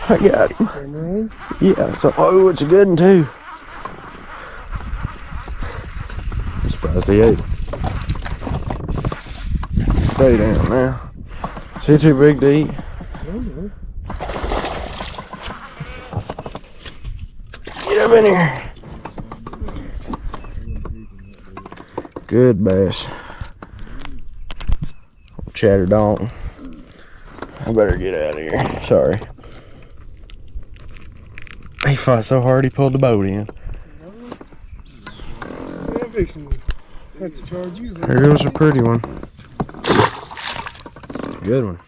I got him. Yeah, so, oh, it's a good one too. I'm surprised he ate. Stay down now. Is he too big to eat? Get up in here. Good bass. Chatter donk. I better get out of here. Sorry. He fought so hard he pulled the boat in. There goes a pretty one. Good one.